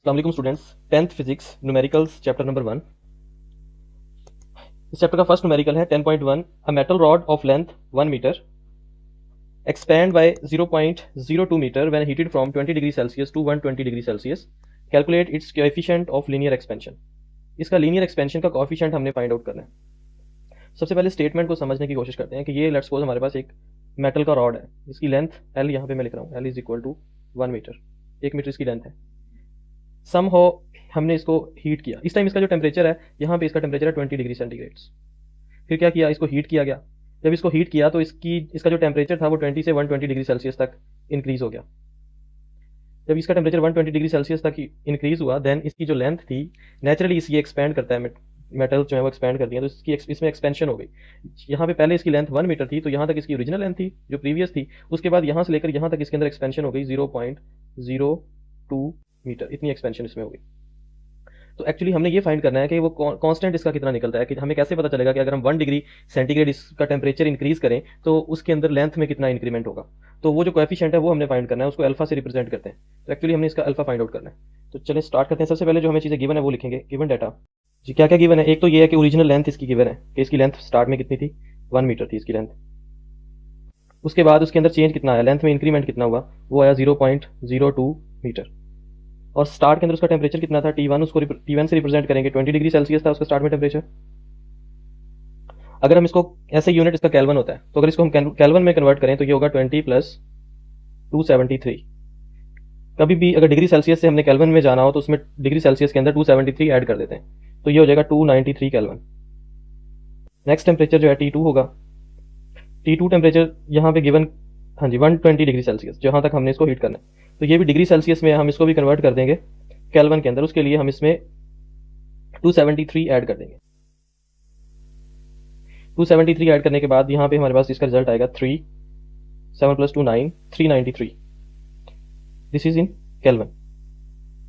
अस्सलाम वालेकुम students. 10th physics numericals chapter number 1। इस चैप्टर का फर्स्ट न्यूमेरिकल है 10.1। A metal rod of length 1 metre expand by 0.02 metre when heated from 20 degree Celsius to 120 degree Celsius. Calculate its coefficient of linear expansion. इसका linear expansion का coefficient हमने find out करना है। सबसे पहले statement को समझने की कोशिश करते हैं कि ये लेट्स सपोज हमारे पास एक मेटल का रॉड है, इसकी लेंथ एल यहाँ पे मैं लिख रहा हूँ, L is equal to 1 metre, 1 metre इसकी लेंथ है। सम हो हमने इसको हीट किया। इस टाइम इसका जो टेम्परेचर है, यहाँ पे इसका टेम्परेचर है 20 डिग्री सेंटीग्रेड। फिर क्या किया, इसको हीट किया गया। जब इसको हीट किया तो इसका जो टेम्परेचर था वो 20 से 120 डिग्री सेल्सियस तक इंक्रीज हो गया। जब इसका टेम्परेचर 120 डिग्री सेल्सियस तक इंक्रीज हुआ, देन इसकी जो लेंथ थी, नेचुरली इसकी एक्सपैंड करता है, मेटल जो है वो एक्सपैंड करती है, तो इसमें एक्सपेंशन हो गई। यहाँ पे पहले इसकी लेंथ 1 मीटर थी, तो यहाँ तक इसकी ओरिजिनल लेंथ थी जो प्रीवियस थी। उसके बाद यहाँ से लेकर यहाँ तक इसके अंदर एक्सपेंशन हो गई 0.02 मीटर, इतनी एक्सपेंशन इसमें हो गई। तो एक्चुअली हमने ये फाइंड करना है कि वो कांस्टेंट इसका कितना निकलता है, कि हमें कैसे पता चलेगा कि अगर हम 1 डिग्री सेंटीग्रेड इसका टेम्परेचर इंक्रीज करें तो उसके अंदर लेंथ में कितना इंक्रीमेंट होगा। तो वो जो कोएफिशिएंट है वो हमने फाइंड करना है, उसको अल्फा से रिप्रेजेंट करते हैं। तो एक्चुअली हमने इसका अल्फा फाइंड आउट करना है। तो चलिए स्टार्ट करते हैं। सबसे पहले जो हमें चीज़ें गिवन है वो लिखेंगे, गिवन डाटा। जी क्या क्या गिवन है, एक तो ये है कि ओरिजिनल लेंथ इसकी गिवन है कि इसकी लेंथ स्टार्ट में कितनी थी, 1 मीटर थी इसकी लेंथ। उसके बाद उसके अंदर चेंज कितना आया, लेंथ में इंक्रीमेंट कितना हुआ, वो आया 0.02 मीटर। और स्टार्ट के अंदर उसका टेम्परेचर कितना था, T1, उसको T1 से रिप्रेजेंट करेंगे, 20 डिग्री सेल्सियस था उसका स्टार्ट में टेम्परेचर। अगर हम इसको ऐसे यूनिट, इसका केल्विन होता है, तो अगर इसको हम केल्विन में कन्वर्ट करें तो ये होगा 20 प्लस 273। कभी भी अगर डिग्री सेल्सियस से हमने केल्विन में जाना हो तो उसमें डिग्री सेल्सियस के अंदर 273 ऐड कर देते हैं, तो ये हो जाएगा 293 केल्विन। नेक्स्ट टेम्परेचर जो है T2 होगा। T2 टेम्परेचर यहाँ पे गिवन, हाँ जी, 120 डिग्री सेल्सियस, जहाँ तक हमने इसको हीट करना है। तो ये भी डिग्री सेल्सियस में हम इसको भी कन्वर्ट कर देंगे केल्विन के अंदर, उसके लिए हम इसमें 273 ऐड कर देंगे। 273 ऐड करने के बाद यहाँ पे हमारे पास इसका रिजल्ट आएगा 3, 7 plus 2 9, 393। This is in kelvin.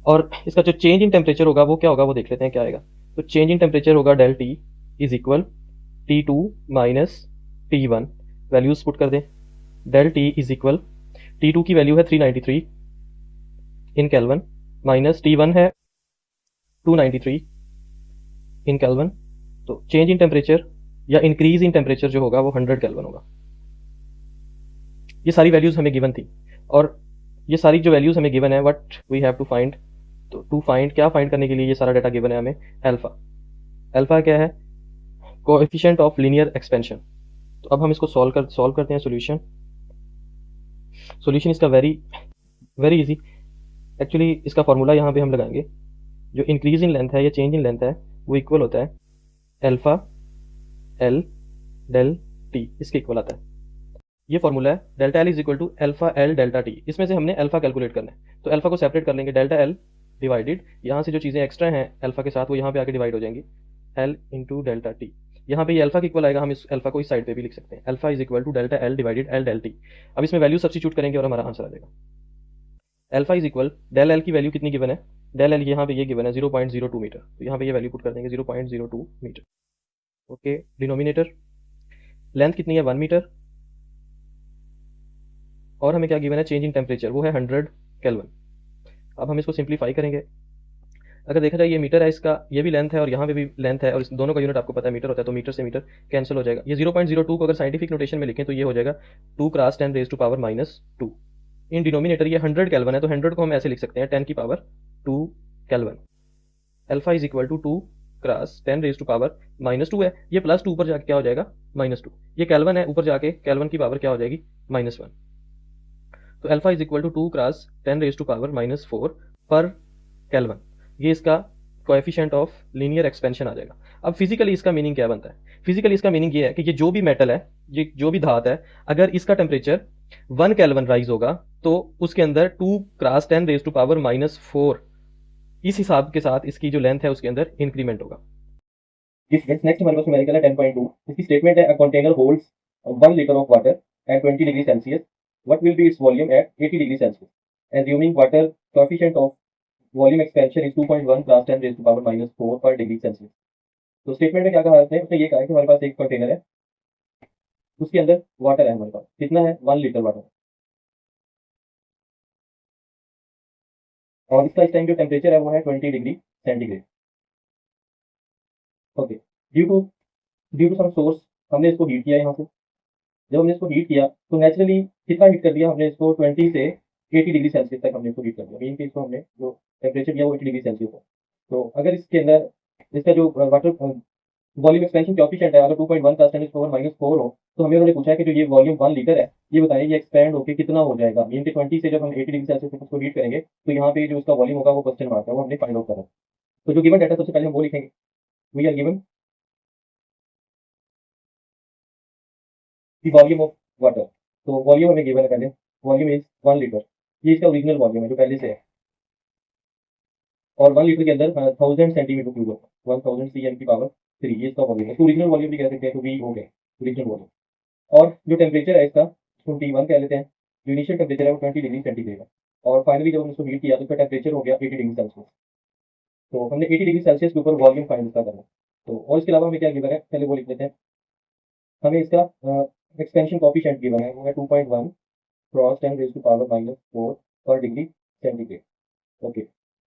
और इसका जो चेंज इन टेम्परेचर होगा वो क्या होगा, वो देख लेते हैं क्या आएगा। तो चेंज इन टेम्परेचर होगा del T is equal T2 minus T1। Values put कर दें। Del T is equal, T2 की वैल्यू है 393 इन केल्विन, माइनस T1 है 293 इन केल्विन। तो चेंज इन टेम्परेचर या इंक्रीज इन टेम्परेचर जो होगा वो 100 केल्विन होगा। ये सारी वैल्यूज हमें गिवन थी, और ये सारी जो वैल्यूज हमें गिवन है, what we have to find. तो टू फाइंड, क्या फाइंड करने के लिए ये सारा डाटा गिवन है हमें, अल्फा। अल्फा क्या है, कोएफिशिएंट ऑफ लीनियर एक्सपेंशन। तो अब हम इसको सॉल्व करते हैं। सॉल्यूशन इसका वेरी वेरी इजी। एक्चुअली इसका फॉर्मूला यहाँ पे हम लगाएंगे, जो इंक्रीज इन लेंथ है या चेंज इन लेंथ है वो इक्वल होता है अल्फा एल डेल टी, इसके इक्वल आता है। ये फॉर्मूला है delta L is equal to alpha L delta T. इसमें से हमने अल्फा कैलकुलेट करना है, तो अल्फा को सेपरेट कर लेंगे, डेल्टा एल डिवाइडेड, यहाँ से जो चीज़ें एक्स्ट्रा हैं अल्फा के साथ वो यहाँ पे आके डिवाइड हो जाएंगी, एल इंटू डेल्टा टी। यहाँ पे ये अल्फा के इक्वल आएगा, हम इस अल्फा को इस साइड पे भी लिख सकते हैं, alpha is equal to delta L divided L del T. अब इसमें वैल्यू सब्स्टिट्यूट करेंगे और हमारा आंसर आ जाएगा। Alpha is equal, del L की वैल्यू कितनी गिवन है, डेल एल यहाँ पे ये गिवन है 0.02 मीटर, तो यहाँ पे ये वैल्यू पुट कर देंगे 0.02 मीटर। ओके, डिनोमिनेटर लेंथ कितनी है, 1 मीटर, और हमें क्या गिवन है, चेंज इन टेम्परेचर, वो है 100 केल्विन। अब हम इसको सिंप्लीफाई करेंगे। अगर देखा जाए ये मीटर है, इसका ये भी लेंथ है और यहाँ पे भी लेंथ है, और इस दोनों का यूनिट आपको पता है मीटर होता है, तो मीटर से मीटर कैंसिल हो जाएगा। ये 0.02 को अगर साइंटिफिक नोटेशन में लिखें तो ये हो जाएगा 2 cross 10 raise to power -2। In denominator ये 100 केल्विन है, तो 100 को हम ऐसे लिख सकते हैं 10 की power 2 kelvin. Alpha is equal to 2 cross 10 raise to power -2 है, ये प्लस 2 ऊपर जाके क्या हो जाएगा, -2। ये केल्विन है, ऊपर जाके केल्विन की पावर क्या हो जाएगी, -1। तो alpha is equal to 2 cross 10 raise to power -4 per kelvin. ये इसका कोएफिशिएंट ऑफ लीनियर एक्सपेंशन आ जाएगा। अब फिजिकली इसका मीनिंग क्या बनता है, फिजिकली इसका मीनिंग ये है कि ये जो भी मेटल है, ये जो भी धात है, अगर इसका टेम्परेचर 1 केल्विन राइज होगा तो उसके अंदर 2 क्रॉस 10 रेज टू पावर -4, इस हिसाब के साथ इसकी जो लेंथ है उसके अंदर इंक्रीमेंट होगा। नेक्स्ट हमारे पास न्यूमेरिकल है 10.2। इसकी स्टेटमेंट है, a container holds 1 litre of water at 20 degree Celsius, what will be its volume at 80 degree Celsius, assuming water coefficient of volume expansion is 2.1 cross 10 raise to power -4 per degree Celsius. तो statement में क्या कहा है, उसने ये कहा है कि हमारे पास एक कंटेनर है, उसके अंदर वाटर है, हमारे पास कितना है, 1 लीटर वाटर। और इसका इस टाइम जो टेम्परेचर है वो है 20 degree centigrade. Okay, due to some source हमने इसको हीट किया यहाँ से। जब हमने इसको हीट किया तो नेचुरली कितना हीट कर दिया हमने इसको, 20 से 80 डिग्री सेल्सियस तक हमने इसको हीट कर दिया। मीन कि इसको हमने जो टेम्परेचर दिया वो 80 डिग्री सेल्सियस है। तो अगर इसके अंदर इसका जो वाटर वॉल्यूम एक्सपेंशन कोएफिशिएंट है अगर 2.1 का टेन पावर -4 हो, तो हमें उन्होंने पूछा है कि जो ये वॉल्यूम 1 लीटर है, ये बताइए ये एक्सपेंड होकर कितना हो जाएगा। मीन कि 20 से जब हम 80 डिग्री सेल्सियस तक इसको हीट करेंगे तो यहाँ पे जो इसका वॉल्यूम होगा वो क्वेश्चन मार्क है, वो हमने फाइंड आउट करना है। तो जो गिवन डाटा सबसे पहले हम वो लिखेंगे। We are given the volume of water. तो वॉल्यूम हमें गिवन है पहले, वॉल्यूम इज 1 लीटर। ये इसका ओरिजिनल वॉल्यूम है जो पहले से है। और 1 लीटर के अंदर 1000 सेंटीमीटर क्यूब होता है, 1000 सीएम की पावर 3, ये इसका वॉल्यूम है। तो ओरिजिनल वॉल्यूम भी कह सकते हैं, तो वी हो गया ओरिजिनल वॉल्यूम। और जो टेम्परेचर है इसका 21 कह लेते हैं। जो इनिशियल टेम्परेचर है वो 20 डिग्री सेंटीग्रेड है। और फाइनली जब हमने इसको हीट किया तो इसका टेम्परेचर हो गया 80 डिग्री सेल्सियस। तो हमने 80 डिग्री सेल्सियस के ऊपर वॉल्यूम फाइंड इसका करना है। तो और इसके अलावा हमें क्या गिवन है, पहले वो लिख लेते हैं। हमें इसका एक्सपेंशन कॉफिशिएंट गिवन है, वो है 2.1 cross 10 raise to power -4 per degree centigrade. Okay,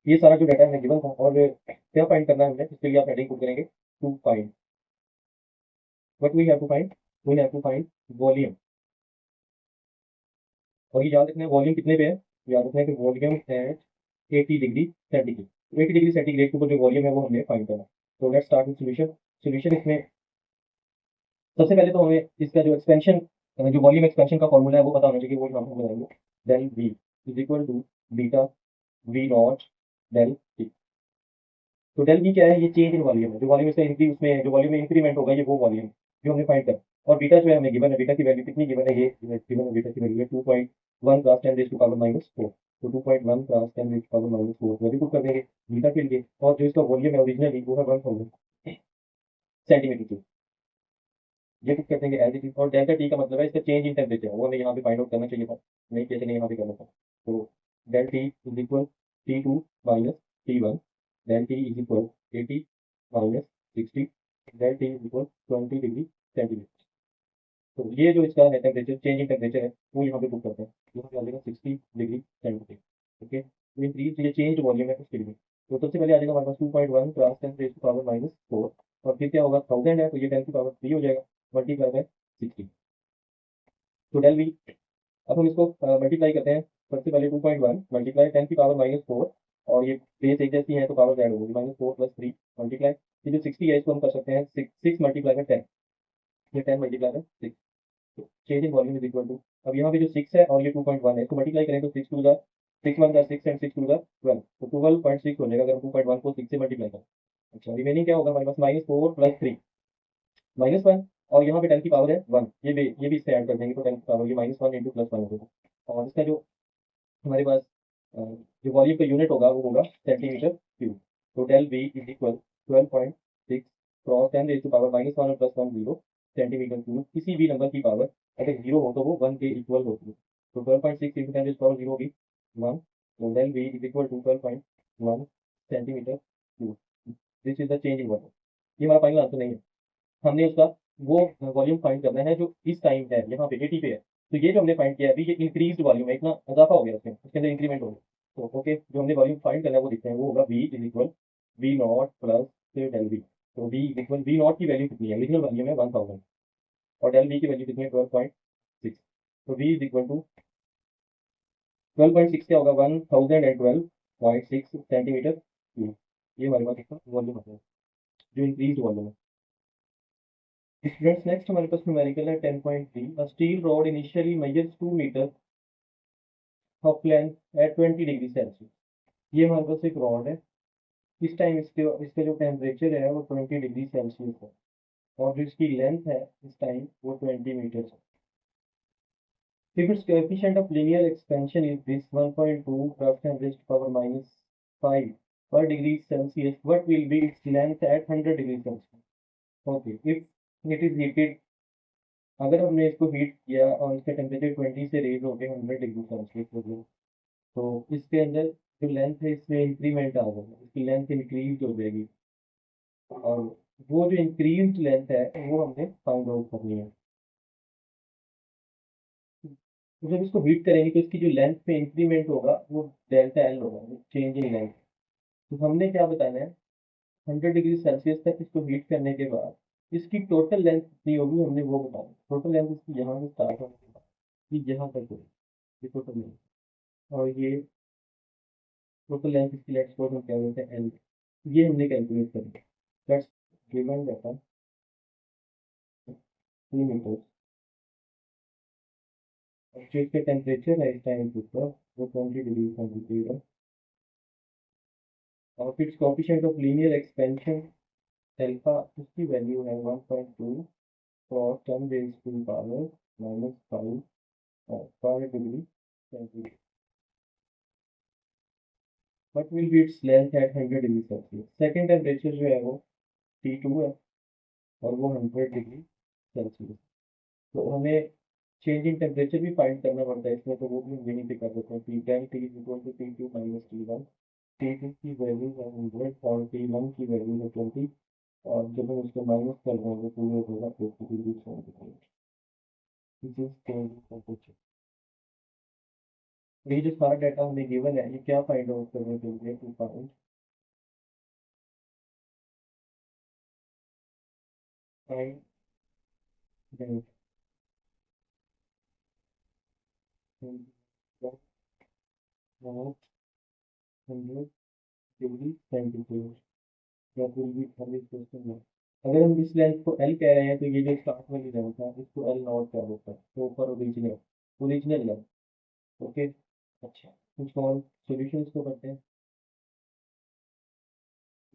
ये सारा जो डाटा हमें गिवन था। और क्या फाइंड करना है हमें, इसके लिए आप हेडिंग पुट करेंगे to find. What we have to find, we have to find volume. और ये याद रखना है वॉल्यूम कितने पे है, याद रखना है कि वॉल्यूम एट 80 डिग्री सेंटीग्रेड। तो 80 डिग्री सेंटीग्रेड के ऊपर जो वॉल्यूम है वो हमने फाइंड करना है। तो let's start with solution. Solution इसमें सबसे पहले तो हमें इसका जो एक्सपेंशन जो वॉल्यूम एक्सपेंशन का फॉर्मूला है वो पता होना चाहिए, वो हम बनाएंगे। Del V is equal to beta V not del T. तो डेल वी क्या है, ये चेंज इन वॉल्यूम है। जो वॉल्यूम इसका इंक्रीज उसमें जो वॉल्यूम में इंक्रीमेंट होगा ये वो वॉल्यूम जो हमने फाइंड कर। और बीटा जो है हमें गिवन है, बीटा की वैल्यू कितनी गिवन है, ये गिवन है। बीटा की वैल्यू है 2.1 क्रॉस 10 रेज़ टू पावर -4। तो 2.1 cross 10 raise to power -4 value put कर देंगे बीटा के लिए। और जो इसका वॉल्यूम है ओरिजिनली वो है 1000 सेंटीमीटर क्यूब, ये पुट कर देंगे एज इट इज। और डेल्टा टी का मतलब है इसका चेंज इन टेम्परेचर, वो हमें यहाँ पे फाइंड आउट करना चाहिए था, नहीं कैसे नहीं यहाँ पे करना था। तो del T is equal T2 minus T1, del T is equal 80 minus 60, del T is equal 20 degree centigrade. तो ये जो इसका है टेम्परेचर, चेंज इन टेम्परेचर है, वो यहाँ पे पुट करते हैं। यहाँ पे आ जाएगा 60 डिग्री सेंटीग्रेड। ओके, तो इंक्रीज ये चेंज वॉल्यूम है उसके लिए। तो सबसे पहले आ जाएगा हमारे पास 2.1 क्रॉस 10 रेज़ टू पावर -4। और फिर क्या होगा, 1000 है तो ये 10 की पावर 3 हो जाएगा, मल्टीप्लाई बाय 60। तो डेल वी, अब हम इसको मल्टीप्लाई करते हैं। सबसे पहले 2.1 मल्टीप्लाई 10 की पावर -4, और ये बेस एक जैसी है तो पावर ऐड होगी, -4 + 3 मल्टीप्लाई। ये जो 60 है इसको हम कर सकते हैं 6 मल्टीप्लाई बाय 10, ये 10 मल्टीप्लाई बाय 6। तो change in volume is equal to, अब यहाँ पे जो 6 है और ये 2.1 है इसको मल्टीप्लाई करें तो 6 2 ज़ा 6 1 ज़ा 6 एंड 6 2 ज़ा 12, तो 12.6 हो जाएगा अगर हम 2.1 को 6 से मल्टीप्लाई करें। अच्छा, रिमेनिंग क्या होगा हमारे पास, -4 + 3 -1। और यहाँ पे 10 की पावर है 1, ये भी इससे ऐड कर देंगे तो 10 की पावर ये -1 इंटू +1 हो जाएगा। और इसका जो हमारे पास जो वॉल्यूम का यूनिट होगा वो होगा सेंटीमीटर क्यूब। तो del V is equal 12.6 cross 10 raise to power -1 और +1 0 सेंटीमीटर क्यूब। किसी भी नंबर की पावर अगर 0 हो तो वो 1 के इक्वल होती है। तो 12.6 इंटू 10 रेज़ टू पावर 0 होगी 1। तो del V is equal to 12.1 centimetre cube. This is the change in water. ये हमारा फाइनल आंसर नहीं है, हमने उसका वो वॉल्यूम फाइंड करना है जो इस टाइम है, यहाँ पे 80 पे है। तो ये जो हमने फाइंड किया है अभी, ये इंक्रीज्ड वॉल्यूम है, इतना इजाफा हो गया उसमें, उसके अंदर इंक्रीमेंट हो गया। तो ओके, जो हमने वॉल्यूम फाइंड करना है वो लिखते हैं, वो होगा V is equal V naught plus del V. तो V is equal V naught की वैल्यू कितनी है, ओरिजिनल वॉल्यूम है 1000, और डेल वी की वैल्यू कितनी है 12.6। तो वी इज इक्वल टू 12.6 क्या होगा, 1012.6 सेंटीमीटर क्यूब। ये हमारे पास इसका वॉल्यूम है जो इंक्रीज वॉल्यूम है। स्टूडेंट्स नेक्स्ट हमारे पास न्यूमेरिकल है 10.3। A steel rod initially measures 2 metre of length at 20 degree Celsius. ये हमारे पास एक रॉड है, इस टाइम इसका जो टेम्परेचर है वो 20 डिग्री सेल्सियस है, और जो इसकी लेंथ है इस टाइम वो 20 मीटर है। If its coefficient of linear expansion is this 1.2 × 10 raised to power -5 per degree Celsius, what will be its length at 100 degree Celsius? Okay, if it is heated, अगर हमने इसको हीट किया और इसका टेम्परेचर 20 से raise हो गया 100 डिग्री सेल्सियस हो गया, तो इसके अंदर जो लेंथ है इसमें इंक्रीमेंट आ जाएगा, इसकी लेंथ इंक्रीज हो जाएगी। और वो जो इंक्रीज लेंथ है वो हमने फाइंड आउट करनी है। तो जब इसको हीट करेंगे तो इसकी जो लेंथ में इंक्रीमेंट होगा वो डेल्टा एल होगा, चेंज इन लेंथ। तो हमने क्या बताना है, 100 डिग्री सेल्सियस तक इसको हीट करने के बाद इसकी टोटल लेंथ कितनी होगी हमने वो बताना। टोटल लेंथ इसकी यहाँ से स्टार्ट होने के बाद ये यहाँ तक होगी, ये टोटल लेंथ। और ये टोटल लेंथ इसकी, लेट्स सपोज हम क्या बोलते हैं एल, ये हमने कैलकुलेट करेंगे। Let's given data 3 metre. जो इसका टेम्परेचर है इस टाइम के ऊपर वो 20 डिग्री सेंटीग्रेड है। और फिर coefficient of linear expansion alpha, उसकी वैल्यू है 1.2 cos 10 raised to the power -5 per degree centigrade. What will be its length at 100 degree Celsius? Second temperature जो है वो T2 है और वो 100 डिग्री सेल्सियस। तो हमें चेंज इन टेम्परेचर भी फाइंड करना पड़ता है इसमें, तो वो भी हम यहीं पे कर देते हैं। T10 T is equal to T2 minus T1। T2 की वैल्यू है 100 और T1 की वैल्यू है 20, और जब हम उसको माइनस कर देंगे तो ये होगा 50 degree centigrade. This is change in temperature. ये जो सारा डाटा हमें गिवन है ये क्या फाइंड आउट करने के लिए, to find find hundred degree centigrade. या फिर भी हम इस क्वेश्चन में अगर हम इस लेंथ को एल कह रहे हैं तो ये जो स्टार्ट वाली लेंथ है इसको एल नॉट कह देते हैं, तो ऊपर ओरिजिनल ओरिजिनल लेंथ। ओके, अच्छा कुछ और सॉल्यूशंस को करते हैं।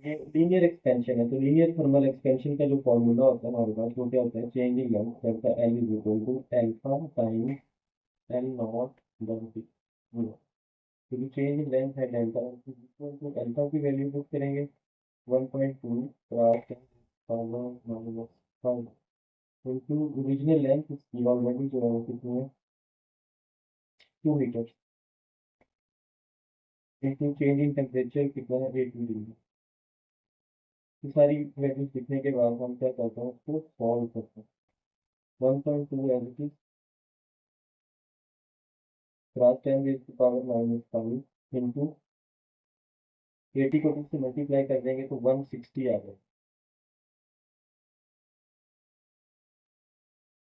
ये लीनियर एक्सपेंशन है, तो लीनियर थर्मल एक्सपेंशन का जो फॉर्मूला होता है हमारे पास वो क्या होता है, change in length delta L is equal to alpha time L not delta zero. क्योंकि चेंज इन लेंथ है delta is equal to alpha की वैल्यू पुट करेंगे 1.2 cross power minus 5 into original length इसकी ऑलरेडी जो है वो कितनी है 2 metre, into change in temperature कितना है 80 डिग्री। ये सारी वैल्यूज लिखने के बाद हम क्या करते हैं उसको सॉल्व करते हैं। 1.2 as it is cross 10 raise to power minus 5 into 80 को 2 से मल्टीप्लाई कर देंगे तो 160 आ जाए।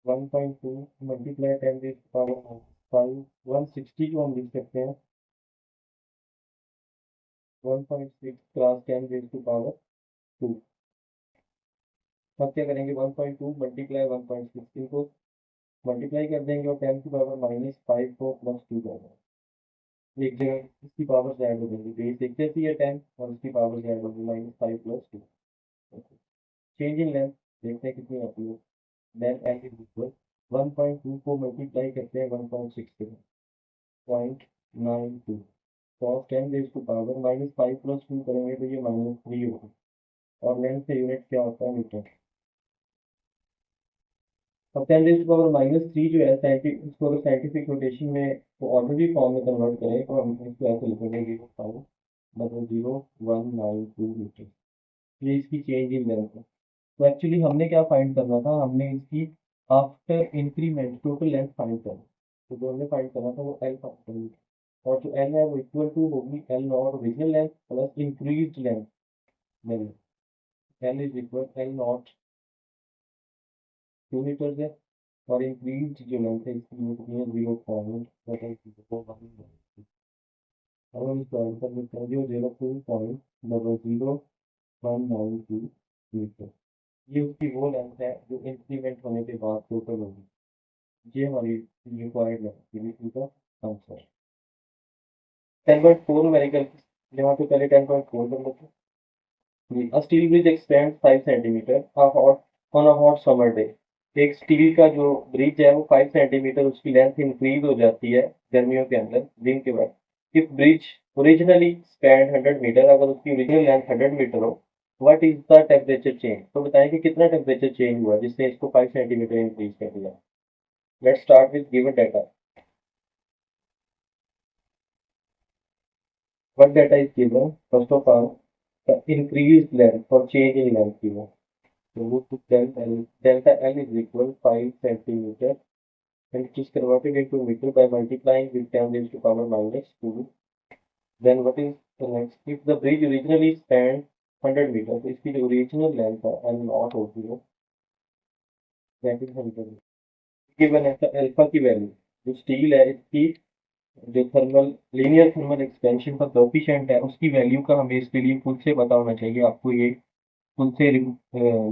1.2 multiply 10 raise to power minus 5, 160 को हम लिख सकते हैं 1.6 क्रॉस 10 रेज़ टू पावर 2। अब क्या करेंगे 1.2 मल्टीप्लाई 1.6 इनको मल्टीप्लाई कर देंगे और 10 की पावर -5 को +2 कर देंगे। एक जगह इसकी पावर ऐड हो जाएगी, बेस एक जैसी है 10 और इसकी पावर ऐड होगी -5 +2। चेंज इन लेंथ देखते हैं कितनी आती है। देन एल इज इक्वल 1.2 को मल्टीप्लाई करते हैं 1.6 से 0.92 cos 10 रेज़ टू पावर -5 +2 करेंगे तो ये -3 होगा। और लेंथ का यूनिट क्या होता है, मीटर। अब 10 रेज़ टू पावर -3 जो है साइंटिफिक, इसको अगर साइंटिफिक नोटेशन में तो ऑर्डिनरी फॉर्म में कन्वर्ट करें तो हम इसको ऐसे लिखेंगे 0.0192 मीटर। ये इसकी चेंज इन लेंथ है। तो एक्चुअली हमने क्या फाइंड करना था, हमने इसकी after increment total length find करनी। तो जो हमने फाइंड करना था वो एल फाइंड करनी, और जो एल है वो इक्वल टू होगी L not original length plus increase length. L is equal L not 2 metre है, और इंक्रीज जो लेंथ है इसकी वो कितनी है 0.1। अब हम इसको आंसर लिखते हैं जो 0.000192 मीटर। ये उसकी वो लेंथ है जो इंक्रीमेंट होने के बाद टोटल होगी। ये हमारी रिक्वायर्ड लेंथ का आंसर। 10.4 न्यूमेरिकल, यहाँ पे पहले 10.4 कर लेते हैं। A steel bridge expands 5 centimetre on a hot summer day। एक स्टील का जो ब्रिज है वो 5 सेंटीमीटर उसकी लेंथ इंक्रीज हो जाती है गर्मियों के अंदर दिन के बाद। If bridge originally span 100 metre, अगर उसकी ओरिजिनल लेंथ 100 मीटर हो, what is the temperature change? तो बताएं कि कितना टेम्परेचर चेंज हुआ जिससे इसको 5 सेंटीमीटर इंक्रीज कर दिया। Let's start with given data. What data is given? First of all the increase length और change in length given. So we put delta L is equal 5 centimeter and it is converted into meter by multiplying with 10 raised to power minus 2. Then what is the next? If the bridge originally spanned 100 meters, इसकी जो original length है L naught होती है, that is 100. Given alpha की value, जो steel है इसकी जो थर्मल लीनियर थर्मल एक्सपेंशन का कोफिशिएंट है उसकी वैल्यू का हमें इसके लिए खुद से पता होना चाहिए। आपको ये खुद से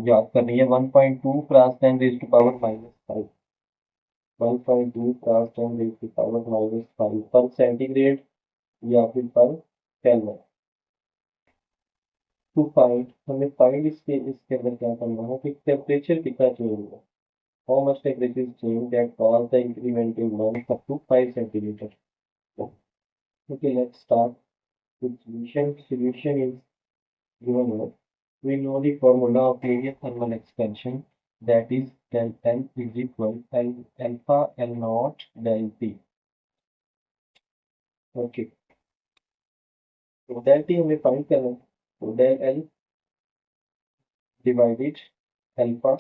याद करनी है। 1.2 cross 10 raise to power minus 5, 1.2 cross 10 raise to power minus 5 पर सेंटीग्रेड या फिर पर केल्विन। टू फाइंड, हमें फाइंड इसके अंदर क्या करना है कि टेम्परेचर कितना चेंज हुआ, how much temperature change that cause the increment in length up to 5 centimetre. Okay, let's start with solution. Solution is given here. We know the formula of linear thermal expansion, that is del L is equal L alpha L naught del T. Okay. तो del T हमें find करना है। तो del L divided alpha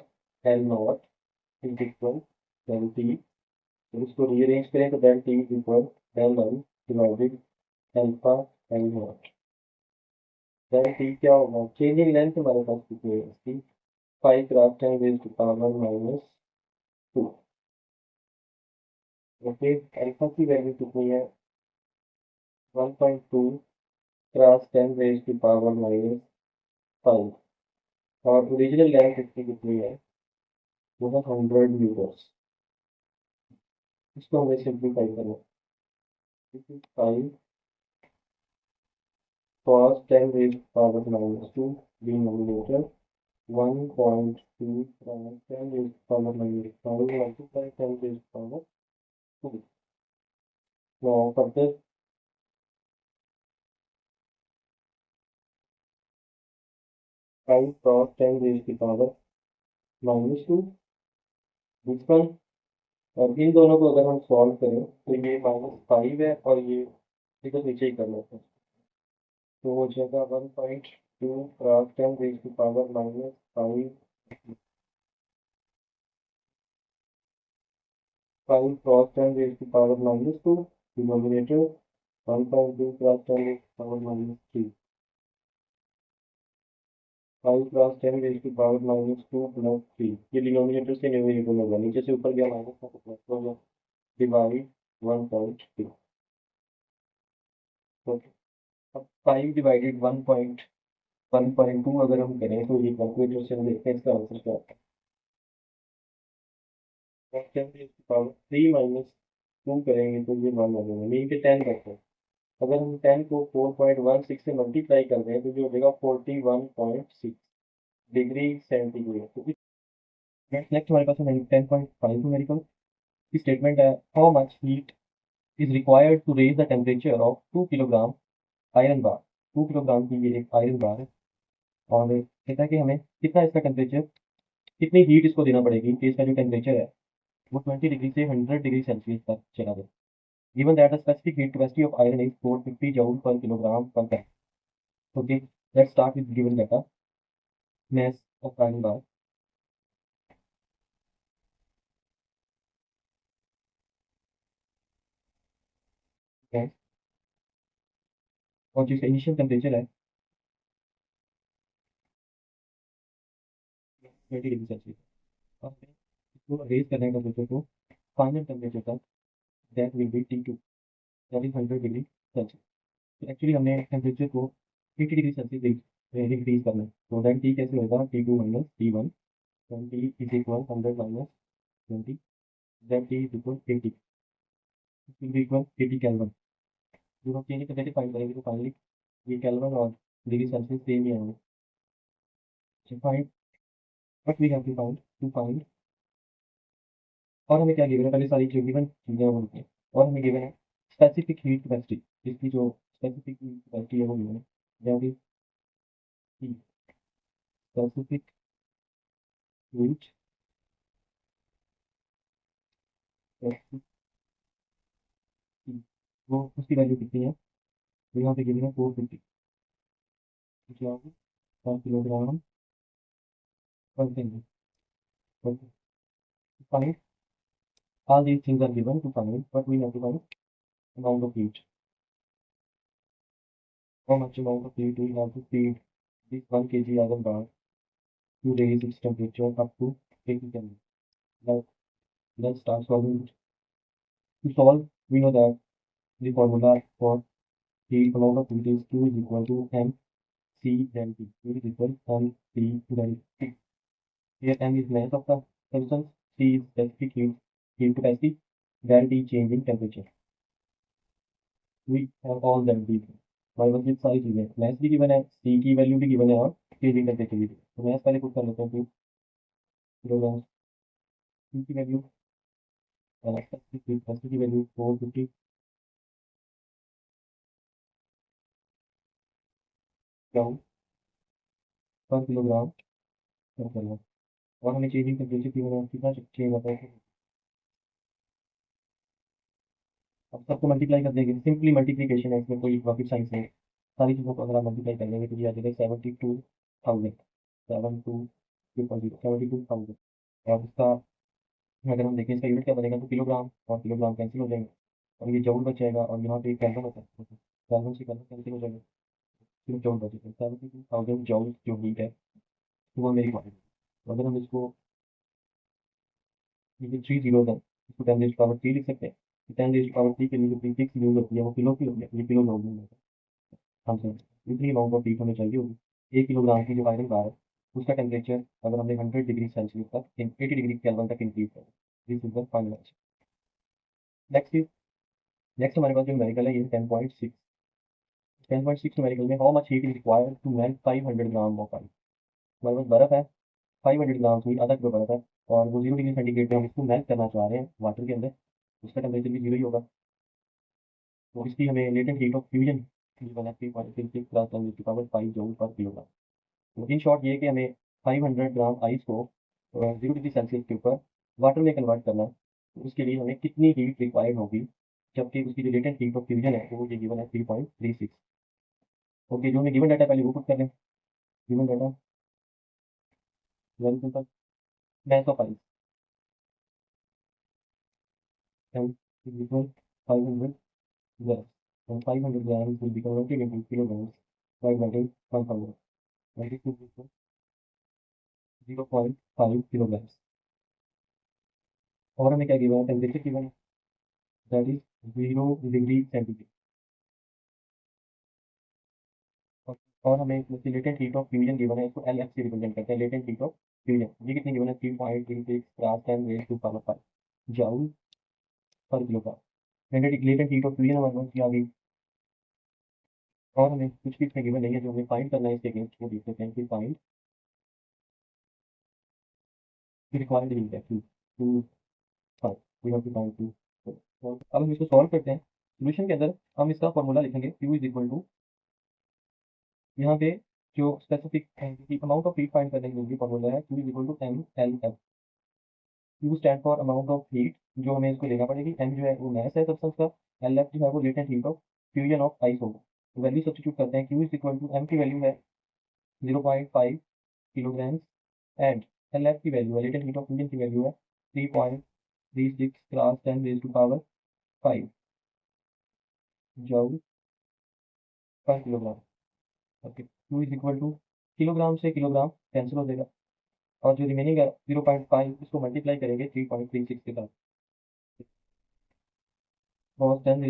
L naught is equal del T. तो इसको rearrange करें तो del T is equal del L divided alpha L naught. del T क्या होगा? चेंज इन लेंथ हमारे पास कितनी है इसकी? 5 cross 10 raised to power minus 2. Okay, alpha की वैल्यू कितनी है? 1.2 cross 10 raise to power minus 5 और ओरिजिनल लेंथ इसकी कितनी है? वो है 100 मीटर्स। इसको हमें सिंप्लीफाई करना है। 5 cos 10 raise to power minus 2 denominator 1.2 cross 10 raise to power minus 5 multiply 10 raise to power 2। Now further 5 cos 10 raise to power minus 2, this one. और इन दोनों को अगर हम सॉल्व करें तो ये -5 है और ये इधर नीचे ही कर लेते हैं। तो हो जाएगा 1.2 cross 10 raise to power minus 5 cross 10 raise to power minus 2 denominator 1.2 cross 10 raise to power minus 3, 5 cross 10 raise to power minus 2 plus 3। ये डिनोमिनेटर से न्यूमरेटर होगा, नीचे से ऊपर गया माइनस का तो प्लस हो गया, डिवाइड 1.2। ओके, अब 5 डिवाइडेड 1.2 अगर हम करें तो ये कैलकुलेटर से हम देखते हैं इसका आंसर क्या आता है। 3 माइनस 2 करेंगे तो ये 1 बनेगा, मीन के 10 करते हैं। अगर हम 10 को 4.16 से मल्टीप्लाई कर दें तो जो हो जाएगा 41.6 डिग्री सेंटीग्रेड। तो नेक्स्ट हमारे पास है 10.5 न्यूमेरिकल की स्टेटमेंट है, how much heat is required to raise the temperature of 2 kilogram iron bar. 2 kilogram की ये एक आयरन बार है और कहता है कि हमें कितना इसका टेम्परेचर, कितनी हीट इसको देना पड़ेगी कि इसका जो टेम्परेचर है वो 20 डिग्री से 100 डिग्री सेल्सियस तक चला जाए। Given that the specific heat capacity of iron is 450 joule per kilogram per time. Okay, let's start with given data. mass of iron bar, okay, और जिसका इनिशियल टेम्परेचर है 20 degree Celsius और हमें इसको raise करने का टेम्परेचर को final temperature तक, that will be T2, that is 100 degree Celsius. तो एक्चुअली हमने टेम्परेचर को 80 डिग्री सेल्सियस इंक्रीज करना है। तो दैन टी कैसे होगा? T2 minus T1, then T is equal 100 minus 20, then T is equal 80, is equal 80 kelvin. जब हम चेंज करके फाइंड करेंगे तो फाइनली ये केल्विन और डिग्री सेल्सियस सेम ही आएंगे। So find what we have to find और हमें क्या गिवन है? पहले सारी जो गिवन चीज़ें वो लिखी हैं और हमें गिवन है स्पेसिफिक हीट कैपेसिटी। इसकी जो स्पेसिफिक हीट कैपेसिटी है वो गिवन है, that is specific heat capacity. वो उसकी वैल्यू कितनी है? तो यहाँ पे गिवन है 450 पर किलोग्राम पर second. Find All these things are given to find, but we have to find amount of heat. How much amount of heat we have to feed this 1 kg iron bar to raise its temperature up to 80 Kelvin. Now, let's start solving it. To solve, we know that the formula for the amount of heat is Q is equal to mc del T. Q is equal to mc del T. Here m is mass of the substance, C is specific heat capacity, del T change in temperature. We have all that detail. हमारे पास ये सारी चीजें math भी given है, सी की value भी given है और चेंजिंग टेम्परेचर भी। तो मैथ पहले पुट कर लेते हैं, किलोग्राम सी की वैल्यू की वैल्यू 450 ग्राम पर किलोग्राम कर करना। और हमें चेंजिंग टेम्परेचर की वजह कितना चेंज होता है। अब सबको मल्टीप्लाई कर देंगे, सिंपली मल्टीप्लीकेशन है, इसमें कोई रॉकेट साइंस नहीं। सारी चीज़ों को अगर आप मल्टीप्लाई कर लेंगे तो ये आ जाएगा 72,000 72,000। और इसका अगर हम देखें इसका यूनिट क्या बनेगा तो किलोग्राम और किलोग्राम कैंसिल हो जाएंगे और ये जूल बच जाएगा और यहाँ पे केल्विन होता है, केल्विन से केल्विन कैंसिल हो जाएगा, सिर्फ जूल बचेगा। 72,000 जूल जो हीट है वो मेरी क्वांटिटी। तो अगर हम इसको, ये 3 जीरोज है, इसको 10 रेज़ पावर 3 लिख सकते हैं। 10 रेज़ पावर 3 के लिए जो प्रीफिक्स यूज होती है वो किलो की होती है, ये किलो जूल में होता है। हम सर इतनी अमाउंट ऑफ हीट हमें चाहिए होगी। 1 किलोग्राम की जो आयरन बार है उसका टेम्परेचर अगर हमने 100 डिग्री सेल्सियस तक 80 डिग्री केल्विन तक इंक्रीज करें, this is the final answer. Next हमारे पास जो न्यूमेरिकल है ये 10.6। 10.6 न्यूमेरिकल में how much heat is required to melt 500 gram of ice. हमारे पास बर्फ है, 500 ग्राम हुई, आधा किलो बर्फ है और वो 0 डिग्री सेंटीग्रेड पे हम इसको मेल्ट करना चाह रहे हैं वाटर के अंदर। उसका टेम्परेचर भी 0 ही होगा। तो इसकी हमें latent heat of fusion given है 3.66 + 10⁵ जूल पर किलोग्राम। तो इन शॉर्ट ये कि हमें 500 ग्राम आइस को 0 डिग्री सेल्सियस के ऊपर वाटर में कन्वर्ट करना है। तो उसके लिए हमें कितनी हीट रिक्वायर्ड होगी, जबकि उसकी जो लेटेंट हीट ऑफ फ्यूजन है वो ये गिवन है 3.36। ओके, जो हमें गिवन डाटा पहले वो पुट कर लें। Given data very simple, mass of ice and is equal 500 grams, and 500 grams will be converted into kilograms by melting 1000, and this is equal 0.5 kilograms। और हमें क्या गिवन है, टेम्परेचर गिवन है, that is 0 degree centigrade. और हमें इसमें latent heat of fusion given है, इसको एल एफ से रिप्रेजेंट करते हैं, लेटेंट हीट ऑफ फ्यूजन। ये कितनी गिवन है, 3.36 × 10⁵ joule per kilogram. Latent heat of fusion हमारे पास आ गई। और हमें कुछ भी इसमें गिवन नहीं है, जो हमें फाइंड करना है इसके अगेंस्ट वो देख लेते हैं कि फाइंड रिक्वायर्ड हीट है to find, we have to find to. अब हम इसको सॉल्व करते हैं। सॉल्यूशन के अंदर हम इसका फॉर्मूला लिखेंगे, Q इज इक्वल टू, यहाँ पे जो specific amount of heat find करने के लिए फॉर्मूला है Q is equal to MLF। Q stand for amount of heat जो हमें इसको लेना पड़ेगी, M जो है वो मास है सब्सटेंस का, LF जो है वो latent heat of fusion of ice होगा। तो वैल्यू सब्स्टिट्यूट करते हैं, Q is equal to, M की वैल्यू है 0.5 किलोग्राम एंड LF की वैल्यू है, लेटेंट हीट ऑफ फ्यूजन की वैल्यू है 3.36 × 10⁵ joule per kilogram. Okay, Q is equal to, kilogram से किलोग्राम कैंसिल हो जाएगा और जो रिमेनिंग है 0.5 इसको मल्टीप्लाई करेंगे 3.36 के साथ, और 10⁵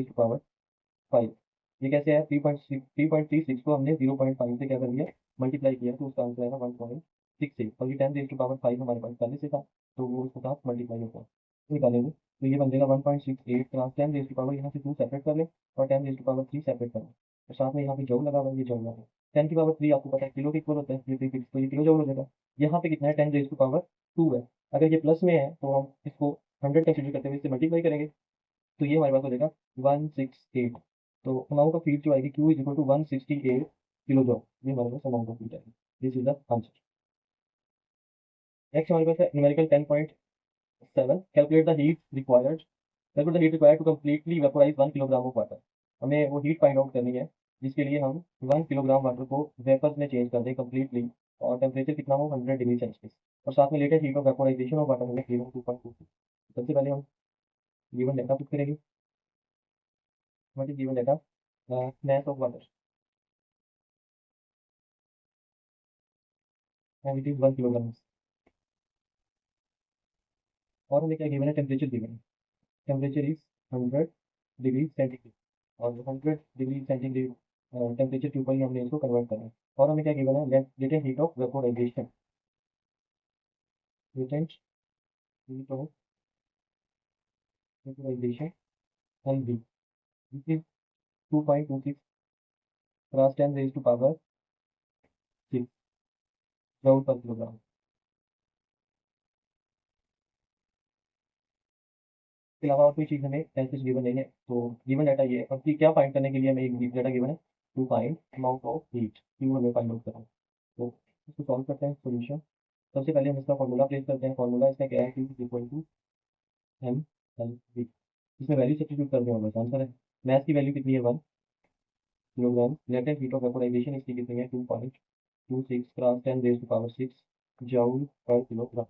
ये कैसे है, 3.36 को हमने 0.5 से क्या कर दिया, मल्टीप्लाई किया, तो उसका आंसर आएगा 1.68। और ये 10⁵ हमारे पास पहले से था तो वो उसके साथ मल्टीप्लाई होता है, तो निकालेंगे तो ये बन जाएगा 1.68 × 10⁵, यहाँ से 2 सेपरेट कर लें और 10⁵3 सेपरेट कर लें और साथ में यहाँ पे जूल लगा हुआ है, ये जूल लगा है। 10⁵3 आपको पता है किलो के इक्वल होता है, ये प्रीफिक्स, तो ये किलो जूल हो जाएगा। यहाँ पे कितना है, 10⁵2 है। अगर ये प्लस में है तो हम इसको 100 कंसीडर करते हुए इससे मल्टीप्लाई करेंगे, तो ये हमारे पास हो जाएगा 168। तो अमाउंट ऑफ हीट जो आएगी Q is equal to 168 kilo joule, ये हमारे पास अमाउंट ऑफ हीट आएगी। This is the answer. Next हमारे पास है numerical 10.7, calculate the heat required, calculate the heat required to completely vaporise 1 kilogram of water. हमें वो हीट फाइंड आउट करनी है जिसके लिए हम 1 किलोग्राम वाटर को वेपर्स में चेंज कर दें कम्प्लीटली, और टेम्परेचर कितना हो, 100 डिग्री सेल्सियस, और साथ में latest heat of vaporisation of water हमें 2.2। सबसे पहले हम गिवन डाटा पुट करेंगे, what is given data, mass of water and it is 1 kilogram. और हमें क्या गिवन है, टेम्परेचर गिवन है, टेम्परेचर इज 100 डिग्री सेंटीग्रेड, और 100 डिग्री सेंटीग्रेड टेम्परेचर के ऊपर ही हमने इसको कन्वर्ट करना है। और हमें क्या गिवन है, latent heat of vaporisation, latent heat of vaporisation L B, this is 2.26 cross 10 raise to power 6 joule per kilogram. इसके अलावा और कोई चीज़ हमें ऐसे गिवन नहीं है, तो गिवन डाटा ये है। अब कि क्या फाइंड करने के लिए हमें एक डाटा गिवन है, to find amount of heat, Q हमें फाइंड आउट करना है। तो इसको सॉल्व करते हैं सोल्यूशन। सबसे पहले हम इसका फॉर्मूला प्लेस करते हैं। फॉर्मूला इसका क्या है, Q is equal to M L V. इसमें वैल्यू सब्स्टिट्यूट कर दें, बस आंसर है। मैथ की वैल्यू कितनी है, 1 kilogram. Latent heat of vaporisation इसकी कितनी है, 2.26 cross 10 raise to power 6 joule per kilogram.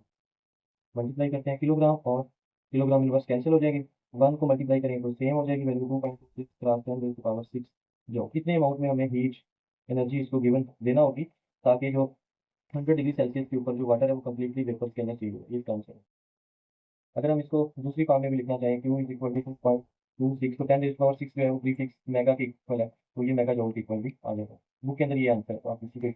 Multiply करते हैं, किलोग्राम और किलोग्राम इनवर्स कैंसिल हो जाएगी, 1 को मल्टीप्लाई करेंगे तो सेम हो जाएगी value, 2.26 cross 10 raise to power 6 जो कितने अमाउंट में हमें हीट एनर्जी इसको गिवन देना होगी, ताकि जो 100 डिग्री सेल्सियस के ऊपर जो वाटर है वो कम्प्लीटली वेपर्स के अंदर चेंज हो, इस टर्म से। अगर हम इसको दूसरी फॉर्म में भी लिखना चाहें, क्यू इज इक्वल टू 2.26, तो 10 रेज पावर 6 जो है वो 36 मेगा के इक्वल है, तो ये मेगा जॉल के इक्वल भी आ जाएगा। बुक के अंदर ये आंसर है, तो आप इसी पे